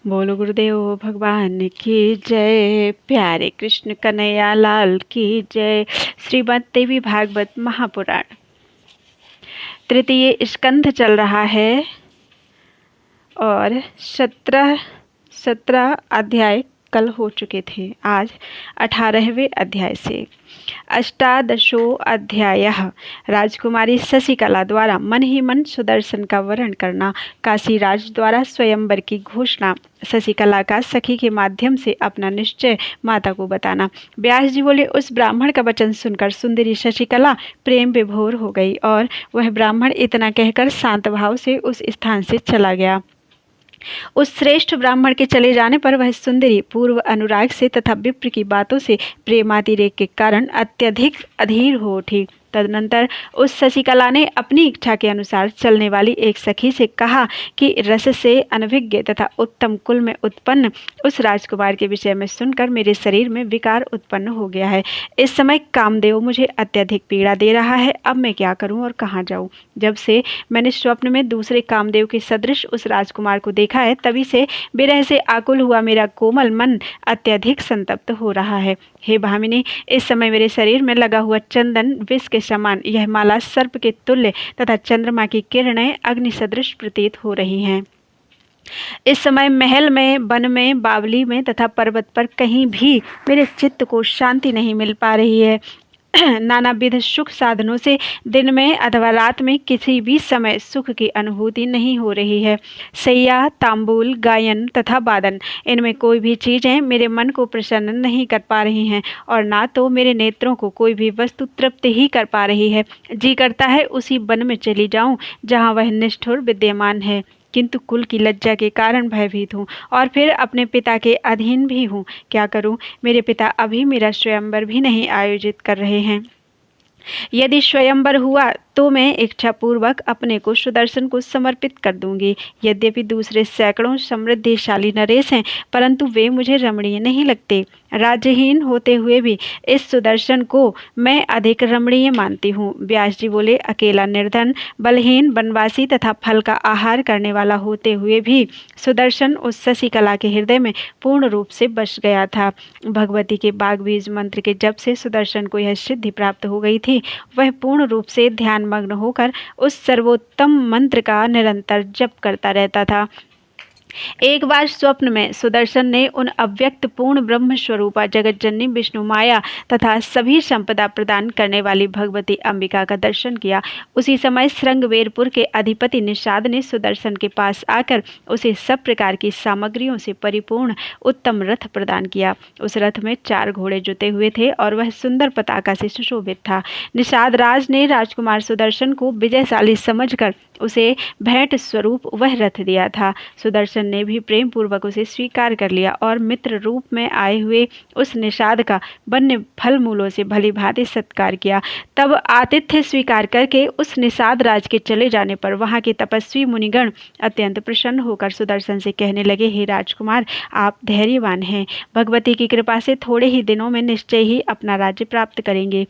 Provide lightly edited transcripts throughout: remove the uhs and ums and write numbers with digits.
बोलो गुरुदेव भगवान की जय। प्यारे कृष्ण कन्हैया लाल की जय। श्रीमद् देवी भागवत महापुराण तृतीय स्कंध चल रहा है और 17 अध्याय कल हो चुके थे। आज 18वें अध्याय से। अष्टादशो अध्यायः। राजकुमारी शशिकला द्वारा मन ही मन सुदर्शन का वर्ण करना। काशीराज द्वारा स्वयंवर की घोषणा। शशिकला का सखी के माध्यम से अपना निश्चय माता को बताना। व्यास जी बोले, उस ब्राह्मण का वचन सुनकर सुंदरी शशिकला प्रेम विभोर हो गई और वह ब्राह्मण इतना कहकर शांत भाव से उस स्थान से चला गया। उस श्रेष्ठ ब्राह्मण के चले जाने पर वह सुंदरी पूर्व अनुराग से तथा विप्र की बातों से प्रेमातिरेक के कारण अत्यधिक अधीर हो उठी। तदनंतर उस शशिकला ने अपनी इच्छा के अनुसार चलने वाली एक सखी से कहा कि रस से अनभिज्ञ तथा उत्तम कुल में उत्पन्न उस राजकुमार के विषय में सुनकर मेरे शरीर में विकार उत्पन्न हो गया है। इस समय कामदेव मुझे अत्यधिक पीड़ा दे रहा है। अब मैं क्या करूं और कहाँ जाऊं? जब से मैंने स्वप्न में दूसरे कामदेव के सदृश उस राजकुमार को देखा है, तभी से विरह से आकुल हुआ मेरा कोमल मन अत्यधिक संतप्त हो रहा है। हे भामिनी, इस समय मेरे शरीर में लगा हुआ चंदन विष के समान, यह माला सर्प के तुल्य तथा चंद्रमा की किरणें अग्नि सदृश प्रतीत हो रही हैं। इस समय महल में, वन में, बावली में तथा पर्वत पर कहीं भी मेरे चित्त को शांति नहीं मिल पा रही है। नानाविध सुख साधनों से दिन में अथवा रात में किसी भी समय सुख की अनुभूति नहीं हो रही है। सैया, तांबूल, गायन तथा वादन, इनमें कोई भी चीज़ें मेरे मन को प्रसन्न नहीं कर पा रही हैं और ना तो मेरे नेत्रों को कोई भी वस्तु तृप्त ही कर पा रही है। जी करता है उसी वन में चली जाऊं जहां वह निष्ठुर विद्यमान है, किंतु कुल की लज्जा के कारण भयभीत हूँ और फिर अपने पिता के अधीन भी हूँ। क्या करूँ? मेरे पिता अभी मेरा स्वयंवर भी नहीं आयोजित कर रहे हैं। यदि स्वयंवर हुआ तो मैं इच्छापूर्वक अपने को सुदर्शन को समर्पित कर दूंगी। यद्यपि दूसरे सैकड़ों समृद्धिशाली नरेश हैं, परंतु वे मुझे रमणीय नहीं लगते। राज्यहीन होते हुए भी इस सुदर्शन को मैं अधिक रमणीय मानती हूँ। व्यास जी बोले, अकेला, निर्धन, बलहीन, वनवासी तथा फल का आहार करने वाला होते हुए भी सुदर्शन उस शशिकला के हृदय में पूर्ण रूप से बस गया था। भगवती के बागबीज मंत्र के जप से सुदर्शन को यह सिद्धि प्राप्त हो गई थी। वह पूर्ण रूप से ध्यान मग्न होकर उस सर्वोत्तम मंत्र का निरंतर जप करता रहता था। एक बार स्वप्न में सुदर्शन ने उन अव्यक्त पूर्ण ब्रह्म स्वरूपा जगत जननी विष्णु माया तथा सभी संपदा प्रदान करने वाली भगवती अंबिका का दर्शन किया। उसी समय श्रृंगवेरपुर के अधिपति निषाद ने सुदर्शन के पास आकर उसे सब प्रकार की सामग्रियों से परिपूर्ण उत्तम रथ प्रदान किया। उस रथ में 4 घोड़े जुते हुए थे और वह सुंदर पताका से सुशोभित था। निषाद राज ने राजकुमार सुदर्शन को विजयशाली समझकर उसे भेंट स्वरूप वह रथ दिया था। सुदर्शन ने भी प्रेम पूर्वक उसे स्वीकार कर लिया और मित्र रूप में आए हुए उस निषाद का वन्य फल मूलों से भली भांति सत्कार किया। तब आतिथ्य स्वीकार करके उस निषाद राज के चले जाने पर वहां के तपस्वी मुनिगण अत्यंत प्रसन्न होकर सुदर्शन से कहने लगे, हे राजकुमार, आप धैर्यवान हैं। भगवती की कृपा से थोड़े ही दिनों में निश्चय ही अपना राज्य प्राप्त करेंगे,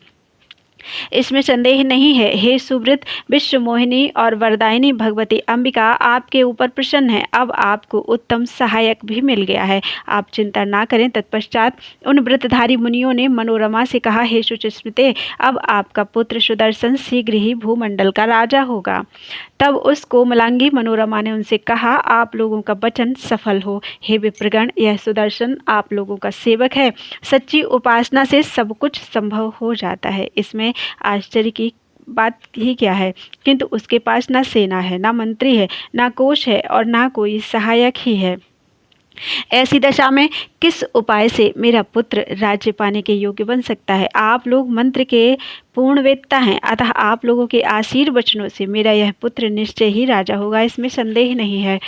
इसमें संदेह नहीं है। हे सुब्रत, विश्व मोहिनी और वरदायिनी भगवती अंबिका आपके ऊपर प्रसन्न है। अब आपको उत्तम सहायक भी मिल गया है, आप चिंता ना करें। तत्पश्चात उन व्रतधारी मुनियों ने मनोरमा से कहा, हे शुचिस्मृते, अब आपका पुत्र सुदर्शन शीघ्र ही भूमंडल का राजा होगा। तब उस कोमलांगी मनोरमा ने उनसे कहा, आप लोगों का वचन सफल हो। हे विप्रगण, यह सुदर्शन आप लोगों का सेवक है। सच्ची उपासना से सब कुछ संभव हो जाता है, इसमें आश्चर्य की बात ही क्या है। किंतु उसके पास ना सेना है, ना मंत्री है, ना कोष है और ना कोई सहायक ही है। ऐसी दशा में किस उपाय से मेरा पुत्र राज्य पाने के योग्य बन सकता है? आप लोग मंत्र के पूर्ण वेत्ता हैं, अतः आप लोगों के आशीर्वचनों से मेरा यह पुत्र निश्चय ही राजा होगा, इसमें संदेह नहीं है।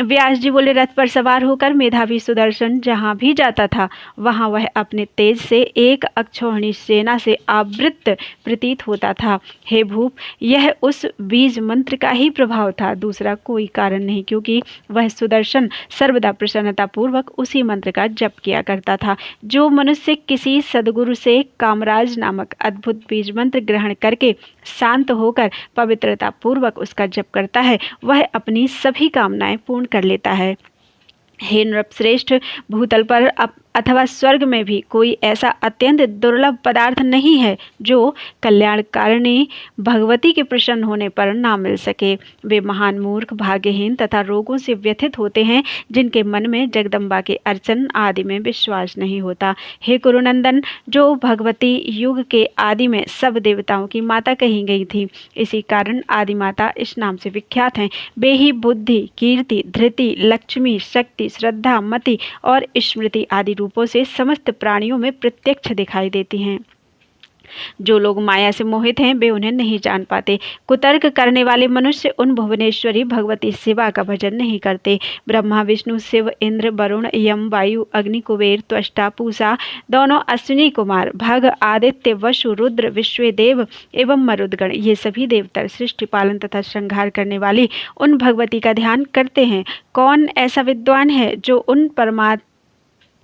व्यास जी बोले, रथ पर सवार होकर मेधावी सुदर्शन जहाँ भी जाता था वहाँ वह अपने तेज से एक अक्षौहिणी सेना से आवृत प्रतीत होता था। हे भूप, यह उस बीज मंत्र का ही प्रभाव था, दूसरा कोई कारण नहीं, क्योंकि वह सुदर्शन सर्वदा प्रसन्नता पूर्वक उसी मंत्र का जप किया करता था। जो मनुष्य किसी सदगुरु से कामराज नामक अद्भुत बीज मंत्र ग्रहण करके शांत होकर पवित्रता पूर्वक उसका जप करता है, वह अपनी सभी कामनाएं पूर्ण कर लेता है। हे नृपश्रेष्ठ, भूतल पर अथवा स्वर्ग में भी कोई ऐसा अत्यंत दुर्लभ पदार्थ नहीं है जो कल्याणकारिणी भगवती के प्रसन्न होने पर ना मिल सके। वे महान मूर्ख, भाग्यहीन तथा रोगों से व्यथित होते हैं जिनके मन में जगदम्बा के अर्चन आदि में विश्वास नहीं होता। हे कुरुनंदन, जो भगवती युग के आदि में सब देवताओं की माता कही गई थी, इसी कारण आदि माता इस नाम से विख्यात हैं। वे ही बुद्धि, कीर्ति, धृति, लक्ष्मी, शक्ति, श्रद्धा, मति और स्मृति आदि रूपों से समस्त प्राणियों में प्रत्यक्ष दिखाई देती हैं। जो लोग माया से मोहित हैं वे उन्हें नहीं जान पाते। कुतर्क करने वाले मनुष्य उन भुवनेश्वरी भगवती शिवा का भजन नहीं करते। ब्रह्मा, विष्णु, शिव, इंद्र, वरुण, यम, वायु, अग्नि, कुबेर, त्वष्टा, पूषा, दोनों अश्विनी कुमार, भग, आदित्य, वसु, रुद्र, विश्वदेव एवं मरुदगण, ये सभी देवता सृष्टि पालन तथा संहार करने वाली उन भगवती का ध्यान करते हैं। कौन ऐसा विद्वान है जो उन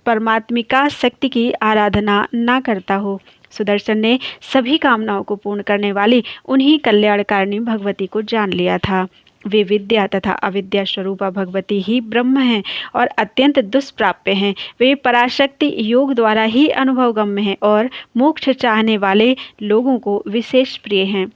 परमात्मिका शक्ति की आराधना ना करता हो। सुदर्शन ने सभी कामनाओं को पूर्ण करने वाली उन्हीं कल्याणकारिणी भगवती को जान लिया था। वे विद्या तथा अविद्या स्वरूपा भगवती ही ब्रह्म हैं और अत्यंत दुष्प्राप्य हैं। वे पराशक्ति योग द्वारा ही अनुभवगम्य हैं और मोक्ष चाहने वाले लोगों को विशेष प्रिय हैं।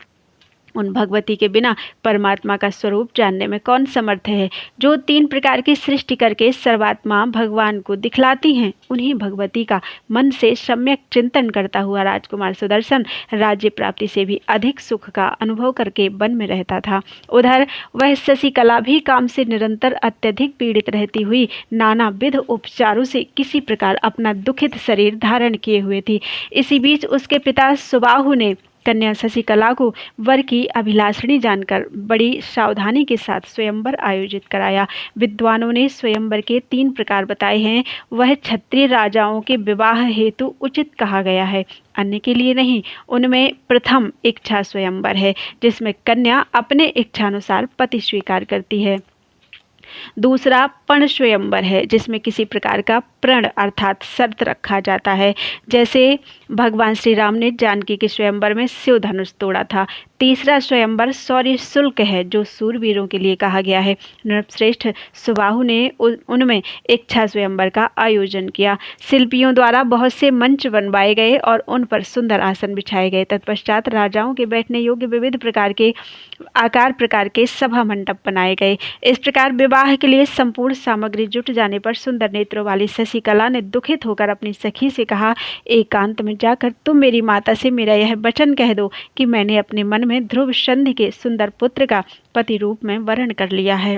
उन भगवती के बिना परमात्मा का स्वरूप जानने में कौन समर्थ है। जो 3 प्रकार की सृष्टि करके सर्वात्मा भगवान को दिखलाती हैं, उन्हीं भगवती का मन से सम्यक चिंतन करता हुआ राजकुमार सुदर्शन राज्य प्राप्ति से भी अधिक सुख का अनुभव करके वन में रहता था। उधर वह शशिकला भी काम से निरंतर अत्यधिक पीड़ित रहती हुई नाना विध उपचारों से किसी प्रकार अपना दुखित शरीर धारण किए हुए थी। इसी बीच उसके पिता सुबाहु ने कन्या शशिकला को वर की अभिलाषणी जानकर बड़ी सावधानी के साथ स्वयंवर आयोजित कराया। विद्वानों ने स्वयंवर के 3 प्रकार बताए हैं। वह क्षत्रिय राजाओं के विवाह हेतु उचित कहा गया है, अन्य के लिए नहीं। उनमें प्रथम इच्छा स्वयंवर है, जिसमें कन्या अपने इच्छानुसार पति स्वीकार करती है। दूसरा पण स्वयंवर है, जिसमें किसी प्रकार का प्रण अर्थात शर्त रखा जाता है, जैसे भगवान श्री राम ने जानकी के स्वयंवर में शिव धनुष तोड़ा था। तीसरा स्वयंवर शौर्य शुल्क है, जो सूरवीरों के लिए कहा गया है। नृपश्रेष्ठ, सुबाहु ने उनमें इच्छा स्वयंवर का आयोजन किया। शिल्पियों द्वारा बहुत से मंच बनवाए गए और उन पर सुंदर आसन बिछाए गए। तत्पश्चात राजाओं के बैठने योग्य विविध प्रकार के आकार प्रकार के सभा मंडप बनाए गए। इस प्रकार विवाह के लिए संपूर्ण सामग्री जुट जाने पर सुंदर नेत्रों वाली शशिकला ने दुखित होकर अपनी सखी से कहा, एकांत में जाकर तुम मेरी माता से मेरा यह वचन कह दो कि मैंने अपने मन में ध्रुव संधि के सुंदर पुत्र का पति रूप में वर्ण कर लिया है।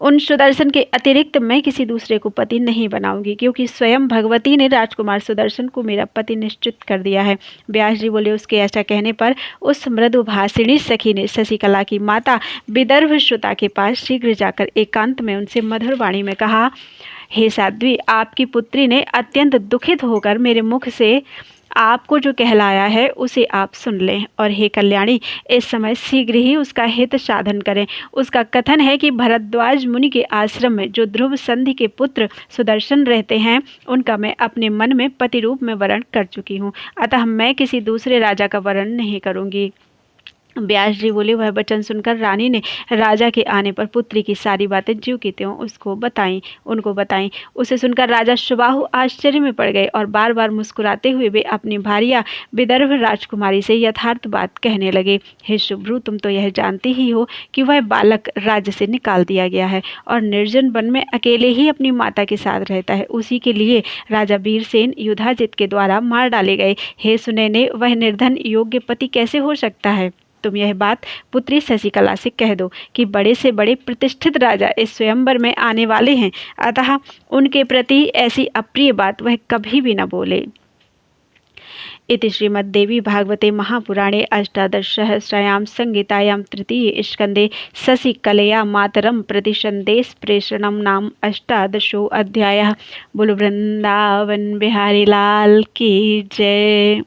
उन सुदर्शन के अतिरिक्त मैं किसी दूसरे को पति नहीं बनाऊंगी, क्योंकि स्वयं भगवती ने राजकुमार सुदर्शन को मेरा पति निश्चित कर दिया है। व्यास जी बोले, उसके ऐसा कहने पर उस मृदुभाषिणी सखी ने शशिकला की माता विदर्भ श्रुता के पास शीघ्र जाकर एकांत में उनसे मधुर वाणी में कहा, हे साध्वी, आपकी पुत्री ने अत्यंत दुखित होकर मेरे मुख से आपको जो कहलाया है उसे आप सुन लें, और हे कल्याणी, इस समय शीघ्र ही उसका हित साधन करें। उसका कथन है कि भरद्वाज मुनि के आश्रम में जो ध्रुव संधि के पुत्र सुदर्शन रहते हैं, उनका मैं अपने मन में पति रूप में वर्ण कर चुकी हूँ, अतः मैं किसी दूसरे राजा का वर्ण नहीं करूँगी। व्यास जी बोले, वह वचन सुनकर रानी ने राजा के आने पर पुत्री की सारी बातें ज्यों की त्यों उनको बताई। उसे सुनकर राजा सुबाहु आश्चर्य में पड़ गए और बार बार मुस्कुराते हुए वे अपनी भार्या विदर्भ राजकुमारी से यथार्थ बात कहने लगे। हे शुभ्रू, तुम तो यह जानती ही हो कि वह बालक राज्य से निकाल दिया गया है और निर्जन वन में अकेले ही अपनी माता के साथ रहता है। उसी के लिए राजा वीरसेन युधाजित के द्वारा मार डाले गए। हे सुनैने, वह निर्धन योग्य पति कैसे हो सकता है? तुम यह बात पुत्री शशिकला से कह दो कि बड़े से बड़े प्रतिष्ठित राजा इस स्वयंवर में आने वाले हैं, अतः उनके प्रति ऐसी अप्रिय बात वह कभी भी न बोले। इति श्रीमद्देवी भागवते महापुराणे अष्टादशसहस्रायां संहितायां तृतीये स्कन्धे शशिकलया मातरं प्रति संदेश प्रेषणं नाम अष्टादशो अध्यायः। बोलो वृंदावन बिहारी लाल की जय।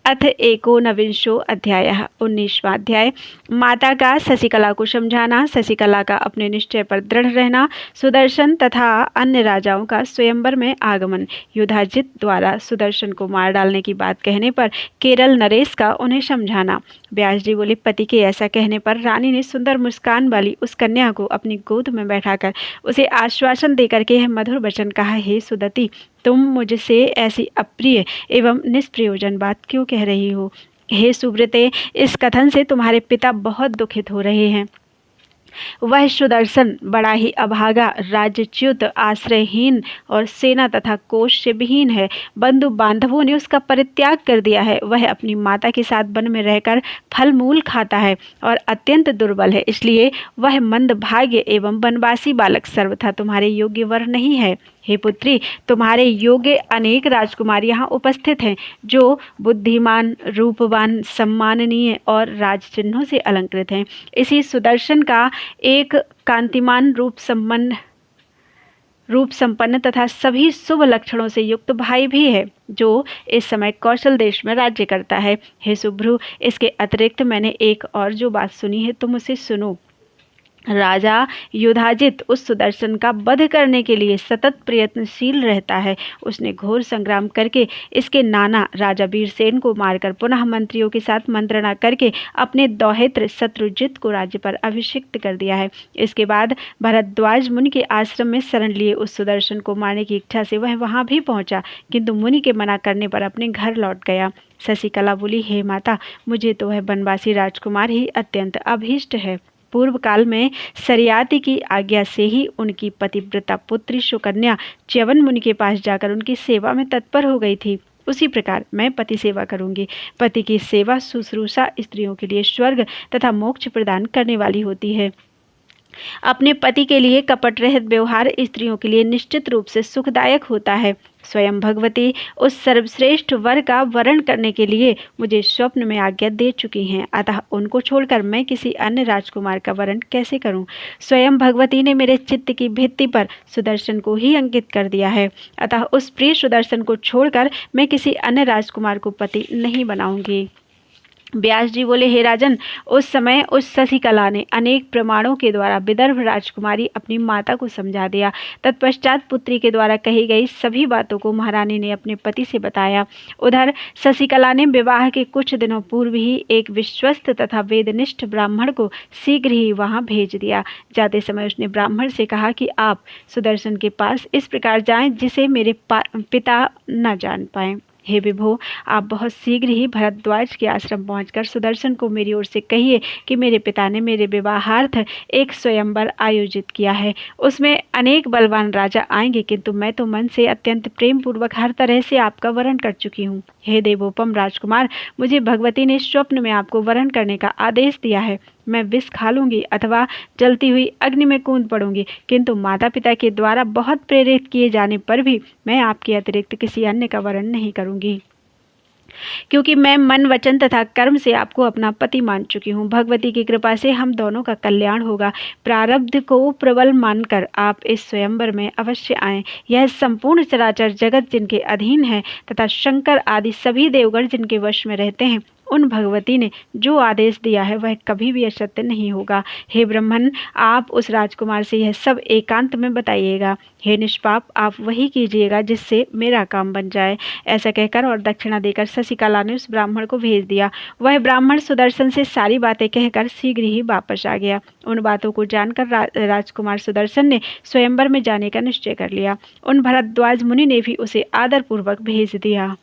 अथ एकोनविंशो अध्याय 19वां अध्याय। माता का शशिकला को समझाना, शशिकला का अपने निश्चय पर दृढ़ रहना, सुदर्शन तथा अन्य राजाओं का स्वयंवर में आगमन, युधाजित द्वारा सुदर्शन को मार डालने की बात कहने पर केरल नरेश का उन्हें समझाना, व्यास जी बोले, पति के ऐसा कहने पर रानी ने सुंदर मुस्कान वाली उस कन्या को अपनी गोद में बैठाकर उसे आश्वासन देकर के यह मधुर वचन कहा, हे सुदति, तुम मुझसे ऐसी अप्रिय एवं निष्प्रयोजन बात क्यों कह रही हो? हे सुव्रते, इस कथन से तुम्हारे पिता बहुत दुखित हो रहे हैं। वह सुदर्शन बड़ा ही अभागा, राज्यच्युत, आश्रयहीन और सेना तथा कोष से विहीन है। बंधु बांधवों ने उसका परित्याग कर दिया है। वह अपनी माता के साथ वन में रहकर फल मूल खाता है और अत्यंत दुर्बल है, इसलिए वह मंदभाग्य एवं वनवासी बालक सर्वथा तुम्हारे योग्य वर नहीं है। हे पुत्री, तुम्हारे योग्य अनेक राजकुमार यहाँ उपस्थित हैं, जो बुद्धिमान, रूपवान, सम्माननीय और राजचिन्हों से अलंकृत हैं। इसी सुदर्शन का एक कांतिमान रूप संपन्न तथा सभी शुभ लक्षणों से युक्त भाई भी है, जो इस समय कौशल देश में राज्य करता है। हे सुभ्रु, इसके अतिरिक्त मैंने एक और जो बात सुनी है, तुम उसे सुनो। राजा युधाजित उस सुदर्शन का वध करने के लिए सतत प्रयत्नशील रहता है। उसने घोर संग्राम करके इसके नाना राजा वीरसेन को मारकर पुनः मंत्रियों के साथ मंत्रणा करके अपने दौहित्र शत्रुजित को राज्य पर अभिषिक्त कर दिया है। इसके बाद भरद्वाज मुनि के आश्रम में शरण लिए उस सुदर्शन को मारने की इच्छा से वह वहां भी पहुंचा, किंतु मुनि के मना करने पर अपने घर लौट गया। शशिकला बोली, हे माता, मुझे तो वह बनवासी राजकुमार ही अत्यंत अभीष्ट है। पूर्व काल में सरियाती की आज्ञा से ही उनकी पतिव्रता पुत्री सुकन्या च्यवन मुनि के पास जाकर उनकी सेवा में तत्पर हो गई थी। उसी प्रकार मैं पति सेवा करूंगी। पति की सेवा शुश्रूषा स्त्रियों के लिए स्वर्ग तथा मोक्ष प्रदान करने वाली होती है। अपने पति के लिए कपट रहित व्यवहार स्त्रियों के लिए निश्चित रूप से सुखदायक होता है। स्वयं भगवती उस सर्वश्रेष्ठ वर का वरण करने के लिए मुझे स्वप्न में आज्ञा दे चुकी हैं, अतः उनको छोड़कर मैं किसी अन्य राजकुमार का वरण कैसे करूं? स्वयं भगवती ने मेरे चित्त की भित्ति पर सुदर्शन को ही अंकित कर दिया है, अतः उस प्रिय सुदर्शन को छोड़कर मैं किसी अन्य राजकुमार को पति नहीं बनाऊंगी। व्यास जी बोले, हे राजन, उस समय उस शशिकला ने अनेक प्रमाणों के द्वारा विदर्भ राजकुमारी अपनी माता को समझा दिया। तत्पश्चात पुत्री के द्वारा कही गई सभी बातों को महारानी ने अपने पति से बताया। उधर शशिकला ने विवाह के कुछ दिनों पूर्व ही एक विश्वस्त तथा वेदनिष्ठ ब्राह्मण को शीघ्र ही वहां भेज दिया। जाते समय उसने ब्राह्मण से कहा कि आप सुदर्शन के पास इस प्रकार जाएं जिसे मेरे पिता न जान पाएं। हे विभो, आप बहुत शीघ्र ही भरद्वाज के आश्रम पहुंचकर सुदर्शन को मेरी ओर से कहिए कि मेरे पिता ने मेरे विवाहार्थ एक स्वयंवर आयोजित किया है। उसमें अनेक बलवान राजा आएंगे, किंतु मैं तो मन से अत्यंत प्रेम पूर्वक हर तरह से आपका वरण कर चुकी हूँ। हे देवोपम राजकुमार, मुझे भगवती ने स्वप्न में आपको वरण करने का आदेश दिया है। मैं विष खा लूंगी अथवा जलती हुई अग्नि में कूद पड़ूंगी, किंतु माता पिता के द्वारा बहुत प्रेरित किए जाने पर भी मैं आपके अतिरिक्त किसी अन्य का वरण नहीं करूंगी, क्योंकि मैं मन, वचन तथा कर्म से आपको अपना पति मान चुकी हूँ। भगवती की कृपा से हम दोनों का कल्याण होगा। प्रारब्ध को प्रबल मानकर आप इस स्वयंवर में अवश्य आएं। यह संपूर्ण चराचर जगत जिनके अधीन है तथा शंकर आदि सभी देवगण जिनके वश में रहते हैं, उन भगवती ने जो आदेश दिया है वह कभी भी असत्य नहीं होगा। हे ब्रह्मन, आप उस राजकुमार से यह सब एकांत में बताइएगा। हे निष्पाप, आप वही कीजिएगा जिससे मेरा काम बन जाए। ऐसा कहकर और दक्षिणा देकर शशिकला ने उस ब्राह्मण को भेज दिया। वह ब्राह्मण सुदर्शन से सारी बातें कहकर शीघ्र ही वापस आ गया। उन बातों को जानकर राजकुमार सुदर्शन ने स्वयंवर में जाने का निश्चय कर लिया। उन भरद्वाज मुनि ने भी उसे आदरपूर्वक भेज दिया।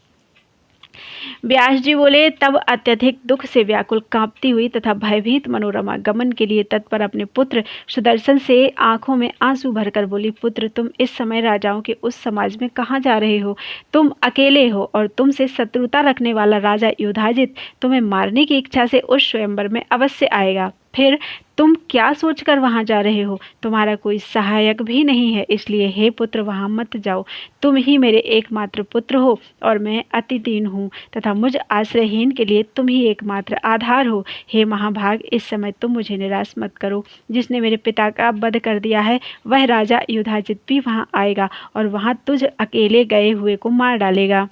व्यास जी बोले, तब अत्यधिक दुख से व्याकुल, कांपती हुई तथा भयभीत मनोरमा गमन के लिए तत्पर अपने पुत्र सुदर्शन से आंखों में आंसू भरकर बोली, पुत्र, तुम इस समय राजाओं के उस समाज में कहाँ जा रहे हो? तुम अकेले हो और तुमसे शत्रुता रखने वाला राजा युधाजित तुम्हें मारने की इच्छा से उस स्वयंवर में अवश्य आएगा। फिर तुम क्या सोचकर वहां जा रहे हो? तुम्हारा कोई सहायक भी नहीं है, इसलिए हे पुत्र वहां मत जाओ। तुम ही मेरे एकमात्र पुत्र हो और मैं अति दीन हूँ तथा मुझ आश्रयहीन के लिए तुम ही एकमात्र आधार हो। हे महाभाग, इस समय तुम मुझे निराश मत करो। जिसने मेरे पिता का वध कर दिया है वह राजा युधाजित भी वहां आएगा और वहां तुझ अकेले गए हुए को मार डालेगा।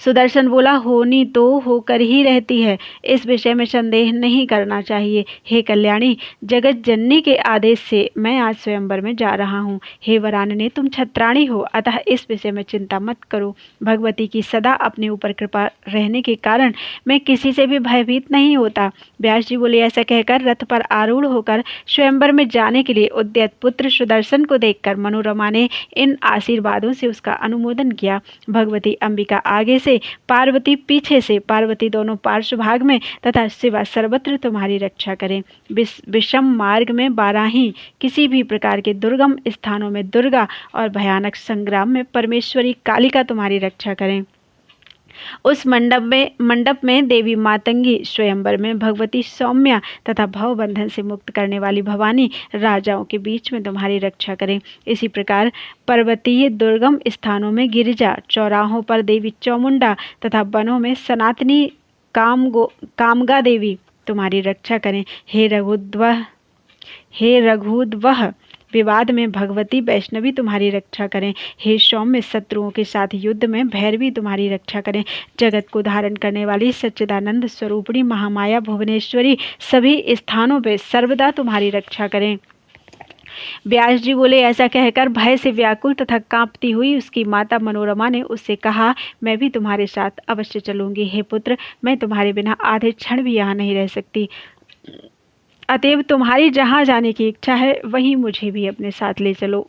सुदर्शन बोला, होनी तो होकर ही रहती है, इस विषय में संदेह नहीं करना चाहिए। हे कल्याणी, जगत जननी के आदेश से मैं आज स्वयंवर में जा रहा हूँ। हे वरानने, तुम छत्राणी हो, अतः इस विषय में चिंता मत करो। भगवती की सदा अपने ऊपर कृपा रहने के कारण मैं किसी से भी भयभीत नहीं होता। व्यास जी बोले, ऐसा कहकर रथ पर आरूढ़ होकर स्वयंवर में जाने के लिए उद्यत पुत्र सुदर्शन को देखकर मनोरमा ने इन आशीर्वादों से उसका अनुमोदन किया। भगवती अंबिका आगे से, पार्वती पीछे से, पार्वती दोनों पार्श्व भाग में तथा शिवा सर्वत्र तुम्हारी रक्षा करें। विषम मार्ग में बाराही, किसी भी प्रकार के दुर्गम स्थानों में दुर्गा और भयानक संग्राम में परमेश्वरी कालिका तुम्हारी रक्षा करें। उस मंडप में देवी मातंगी, स्वयंवर में भगवती सौम्या तथा भवबंधन से मुक्त करने वाली भवानी राजाओं के बीच में तुम्हारी रक्षा करें। इसी प्रकार पर्वतीय दुर्गम स्थानों में गिरिजा, चौराहों पर देवी चौमुंडा तथा वनों में सनातनी कामगा देवी तुम्हारी रक्षा करें। हे रघुद्वह, विवाद में भगवती वैष्णवी तुम्हारी रक्षा करें। हे सौम्य, शत्रुओं के साथ युद्ध में भैरवी तुम्हारी रक्षा करें। जगत को धारण करने वाली सच्चिदानंद स्वरूपिणी महामाया भुवनेश्वरी सभी स्थानों पर सर्वदा तुम्हारी रक्षा करें। व्यास जी बोले, ऐसा कहकर भय से व्याकुल तथा कांपती हुई उसकी माता मनोरमा ने उससे कहा, मैं भी तुम्हारे साथ अवश्य चलूंगी। हे पुत्र, मैं तुम्हारे बिना आधे क्षण भी यहाँ नहीं रह सकती, अतएव तुम्हारी जहाँ जाने की इच्छा है वहीं मुझे भी अपने साथ ले चलो।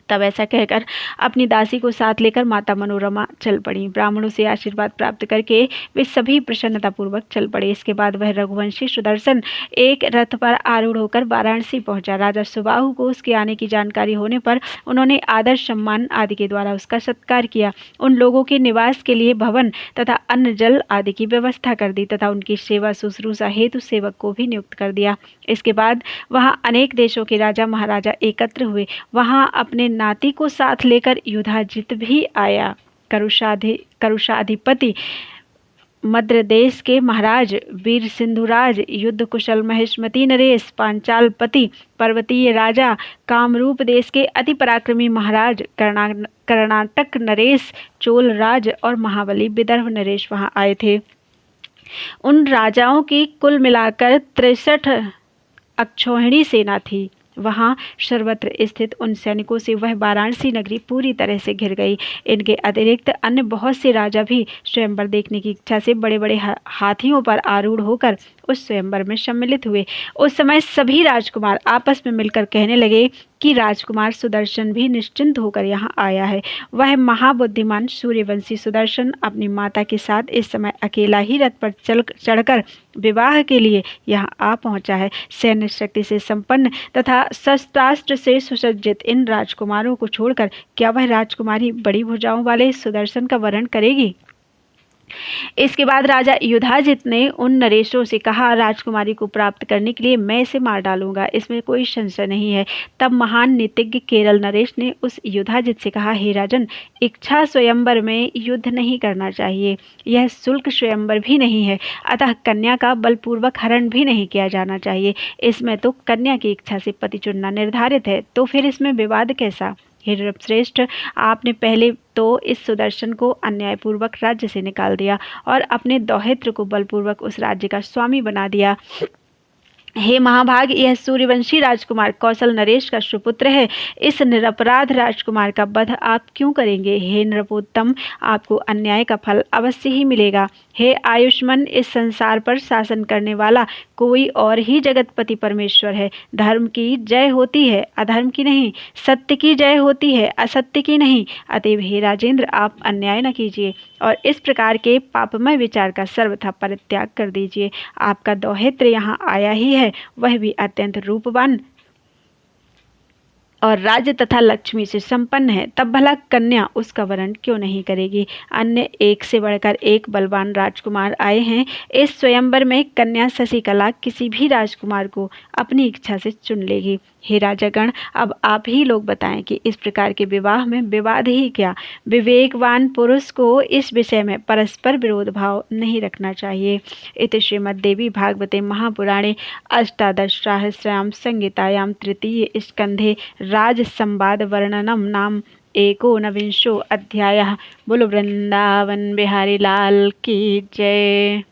तब ऐसा कहकर अपनी दासी को साथ लेकर माता मनोरमा चल पड़ी। ब्राह्मणों से आशीर्वाद प्राप्त करके वे सभी प्रसन्नतापूर्वक चल पड़े। इसके बाद वह रघुवंशी सुदर्शन एक रथ पर आरूढ़ होकर वाराणसी पहुंचा। राजा सुबाहु को उसके आने की जानकारी होने पर उन्होंने आदर सम्मान आदि के द्वारा उसका सत्कार किया। उन लोगों के निवास के लिए भवन तथा अन्न जल आदि की व्यवस्था कर दी तथा उनकी सेवा शुश्रूषा हेतु सेवक को भी नियुक्त कर दिया। इसके बाद वहाँ अनेक देशों के राजा महाराजा एकत्र हुए। वहाँ अपने नाती को साथ लेकर युधाजित भी आया। करुषाधिपति मद्र देश के महाराज वीर सिंधुराज, युद्ध कुशल महेशमती नरेश, पांचालपति पर्वतीय राजा, कामरूप देश के अति पराक्रमी महाराज कर्नाटक नरेश, चोल राज और महाबली विदर्भ नरेश वहां आए थे। उन राजाओं की कुल मिलाकर 63 अक्षौहिणी सेना थी। वहाँ सर्वत्र स्थित उन सैनिकों से वह वाराणसी नगरी पूरी तरह से घिर गई। इनके अतिरिक्त अन्य बहुत से राजा भी स्वयंवर देखने की इच्छा से बड़े बड़े हाथियों पर आरूढ़ होकर उस स्वयंवर में सम्मिलित हुए। उस समय सभी राजकुमार आपस में मिलकर कहने लगे कि राजकुमार सुदर्शन भी निश्चिंत होकर यहाँ आया है। वह महाबुद्धिमान सूर्यवंशी सुदर्शन अपनी माता के साथ इस समय अकेला ही रथ पर चढ़कर विवाह के लिए यहाँ आ पहुँचा है। सैन्य शक्ति से संपन्न तथा शस्त्रास्त्र से सुसज्जित इन राजकुमारों को छोड़कर क्या वह राजकुमारी बड़ी भुजाओं वाले सुदर्शन का वरण करेगी? इसके बाद राजा युधाजित ने उन नरेशों से कहा, राजकुमारी को प्राप्त करने के लिए मैं इसे मार डालूंगा, इसमें कोई संशय नहीं है। तब महान नीतिज्ञ केरल नरेश ने उस युधाजित से कहा, हे राजन, इच्छा स्वयंवर में युद्ध नहीं करना चाहिए। यह शुल्क स्वयंवर भी नहीं है, अतः कन्या का बलपूर्वक हरण भी नहीं किया जाना चाहिए। इसमें तो कन्या की इच्छा से पति चुनना निर्धारित है, तो फिर इसमें विवाद कैसा? हे नृपश्रेष्ठ, आपने पहले तो इस सुदर्शन को अन्यायपूर्वक राज्य से निकाल दिया और अपने दौहित्र को बलपूर्वक उस राज्य का स्वामी बना दिया। हे महाभाग, यह सूर्यवंशी राजकुमार कौशल नरेश का सुपुत्र है। इस निरपराध राजकुमार का वध आप क्यों करेंगे? हे नृपोत्तम, आपको अन्याय का फल अवश्य ही मिलेगा। हे आयुष्मान, इस संसार पर शासन करने वाला कोई और ही जगतपति परमेश्वर है। धर्म की जय होती है, अधर्म की नहीं। सत्य की जय होती है, असत्य की नहीं। अतएव हे राजेंद्र, आप अन्याय न कीजिए और इस प्रकार के पापमय विचार का सर्वथा परित्याग कर दीजिए। आपका दौहित्र यहाँ आया ही है, वह भी अत्यंत रूपवान और राज्य तथा लक्ष्मी से संपन्न है, तब भला कन्या उसका वरण क्यों नहीं करेगी? अन्य एक से बढ़कर एक बलवान राजकुमार आए हैं। इस स्वयंवर में कन्या शशिकला किसी भी राजकुमार को अपनी इच्छा से चुन लेगी। हे राजागण, अब आप ही लोग बताएं कि इस प्रकार के विवाह में विवाद ही क्या? विवेकवान पुरुष को इस विषय में परस्पर विरोध भाव नहीं रखना चाहिए। इति श्रीमद्देवी भागवते महापुराणे अष्टादशसहस्रायां संहितायां तृतीय स्कंधे राज संवाद वर्णनम नाम एकोनविंशो अध्यायः। बोलो वृंदावन बिहारी लाल की जय।